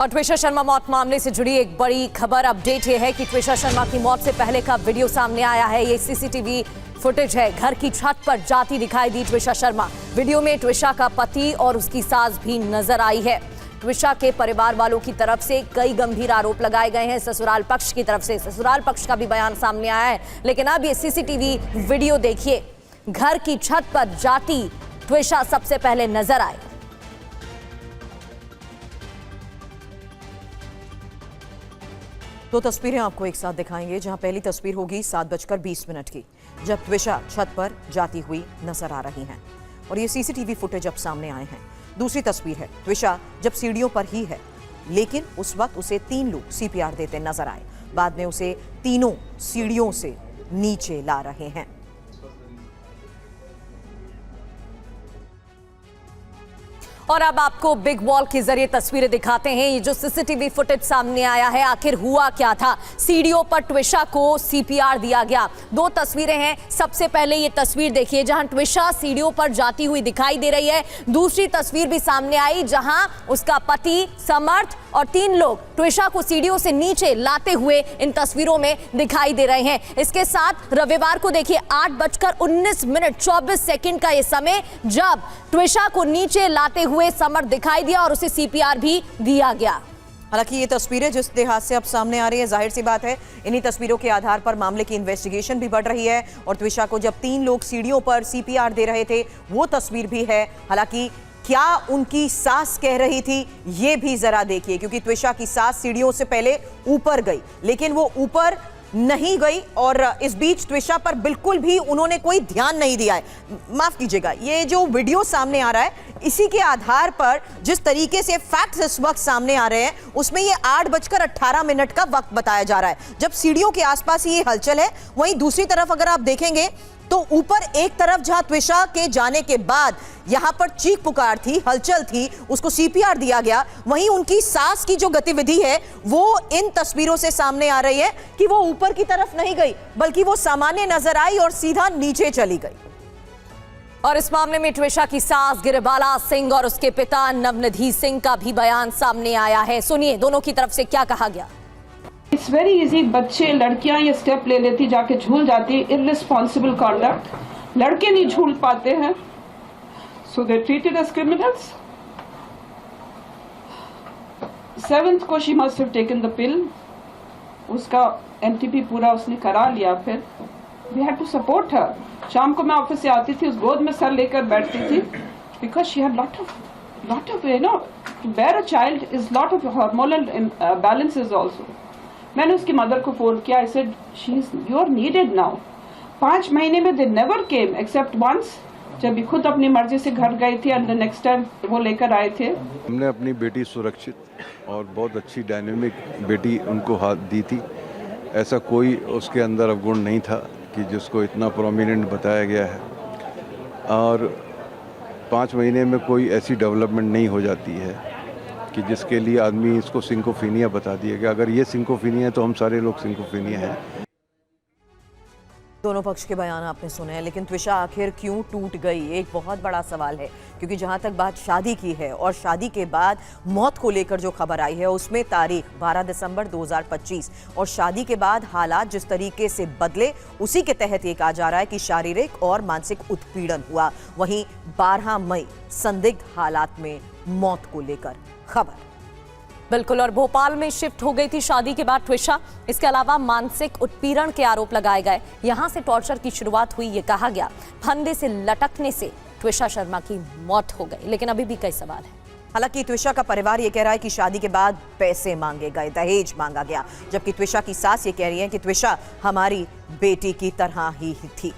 और ट्विशा शर्मा मौत मामले से जुड़ी एक बड़ी खबर अपडेट ये है कि ट्विशा शर्मा की मौत से पहले का वीडियो सामने आया है। ये सीसीटीवी फुटेज है। घर की छत पर जाती दिखाई दी ट्विशा शर्मा। वीडियो में ट्विशा का पति और उसकी सास भी नजर आई है। ट्विशा के परिवार वालों की तरफ से कई गंभीर आरोप लगाए गए हैं। ससुराल पक्ष की तरफ से ससुराल पक्ष का भी बयान सामने आया है। लेकिन अब ये सीसीटीवी वीडियो देखिए। घर की छत पर जाती ट्विशा सबसे पहले नजर आए। दो तस्वीरें आपको एक साथ दिखाएंगे, जहां पहली तस्वीर होगी 7:20 की, जब ट्विशा छत पर जाती हुई नजर आ रही हैं और ये सीसीटीवी फुटेज अब सामने आए हैं। दूसरी तस्वीर है ट्विशा जब सीढ़ियों पर ही है, लेकिन उस वक्त उसे 3 लोग सीपीआर देते नजर आए। बाद में उसे तीनों सीढ़ियों से नीचे ला रहे हैं। और अब आपको बिग वॉल के जरिए तस्वीरें दिखाते हैं। ये जो सीसीटीवी फुटेज सामने आया है, आखिर हुआ क्या था। सीढ़ियों पर ट्विशा को सीपीआर दिया गया। 2 तस्वीरें हैं। सबसे पहले ये तस्वीर देखिए जहां ट्विशा सीढ़ियों पर जाती हुई दिखाई दे रही है। दूसरी तस्वीर भी सामने आई जहां उसका पति समर्थ और 3 लोग ट्विशा को सीढ़ियों से नीचे लाते हुए इन तस्वीरों में दिखाई दे रहे हैं। इसके साथ रविवार को देखिए 8:19 का ये समय, जब ट्विशा को नीचे लाते हुए समर्थ दिखाई दिया और उसे सीपीआर भी दिया गया। हालांकि ये तस्वीरें जिस लिहाज से अब सामने आ रही है, जाहिर सी बात है इन्हीं तस्वीरों के आधार पर मामले की इन्वेस्टिगेशन भी बढ़ रही है। और ट्विशा को जब 3 लोग सीढ़ियों पर सीपीआर दे रहे थे, वो तस्वीर भी है। हालांकि क्या उनकी सास कह रही थी ये भी जरा देखिए, क्योंकि ट्विशा की सास सीढ़ियों से पहले ऊपर गई, लेकिन वो ऊपर नहीं गई और इस बीच ट्विशा पर बिल्कुल भी उन्होंने कोई ध्यान नहीं दिया है। माफ कीजिएगा, ये जो वीडियो सामने आ रहा है, इसी के आधार पर जिस तरीके से फैक्ट्स इस वक्त सामने आ रहे हैं, उसमें ये 8:18 का वक्त बताया जा रहा है, जब सीढ़ियों के आसपास ये हलचल है। वहीं दूसरी तरफ अगर आप देखेंगे तो ऊपर एक तरफ जहां ट्विशा के जाने के बाद यहां पर चीख पुकार थी, हलचल थी, उसको सीपीआर दिया गया। वहीं उनकी सास की जो गतिविधि है वो इन तस्वीरों से सामने आ रही है कि वो ऊपर की तरफ नहीं गई, बल्कि वो सामान्य नजर आई और सीधा नीचे चली गई। और इस मामले में ट्विशा की सास गिरिबाला सिंह और उसके पिता नवनिधि सिंह का भी बयान सामने आया है। सुनिए दोनों की तरफ से क्या कहा गया। It's very easy. बच्चे लड़कियां ये स्टेप ले लेती, जाके झूल जाती। Irresponsible conduct. लड़के नहीं झूल पाते हैं, so they treated as criminals. 7th को she must have taken the pill. उसका एमटीपी पूरा उसने करा लिया। फिर we had to support her. शाम को मैं ऑफिस से आती थी, उस गोद में सर लेकर बैठती थी, because she had lot of you know, to bear a child is lot of hormonal balances also. मैंने उसकी मदर को फोन किया। I said you are needed now. 5 महीने में they never came except once, जब भी खुद अपनी मर्जी से घर गई थी, एंड द नेक्स्ट टाइम वो लेकर आए थे। हमने अपनी बेटी सुरक्षित और बहुत अच्छी डायनेमिक बेटी उनको हाथ दी थी। ऐसा कोई उसके अंदर अवगुण नहीं था कि जिसको इतना प्रोमिनेंट बताया गया है। और 5 महीने में कोई ऐसी डेवलपमेंट नहीं हो जाती है कि जिसके लिए आदमी इसको सिंकोफीनिया बता दिया कि अगर ये सिंकोफीनिया है तो हम सारे लोग सिंकोफीनिया हैं। दोनों पक्ष के बयान आपने सुने हैं, लेकिन ट्विशा आखिर क्यों टूट गई, एक बहुत बड़ा सवाल है। क्योंकि जहां तक बात शादी की है और शादी के बाद मौत को लेकर जो खबर आई है, उसमें तारीख 12 दिसंबर 2025 और शादी के बाद हालात जिस तरीके से बदले, उसी के तहत ये कहा जा रहा है कि शारीरिक और मानसिक उत्पीड़न हुआ। वहीं 12 मई संदिग्ध हालात में मौत को लेकर खबर। बिल्कुल। और भोपाल में शिफ्ट हो गई थी शादी के बाद ट्विशा। इसके अलावा मानसिक उत्पीड़न के आरोप लगाए गए। यहां से टॉर्चर की शुरुआत हुई, ये कहा गया। फंदे से लटकने से ट्विशा शर्मा की मौत हो गई। लेकिन अभी भी कई सवाल हैं। हालांकि ट्विशा का परिवार ये कह रहा है कि शादी के बाद पैसे मांगे गए, दहेज मांगा गया, जबकि ट्विशा की सास ये कह रही है कि ट्विशा हमारी बेटी की तरह ही थी।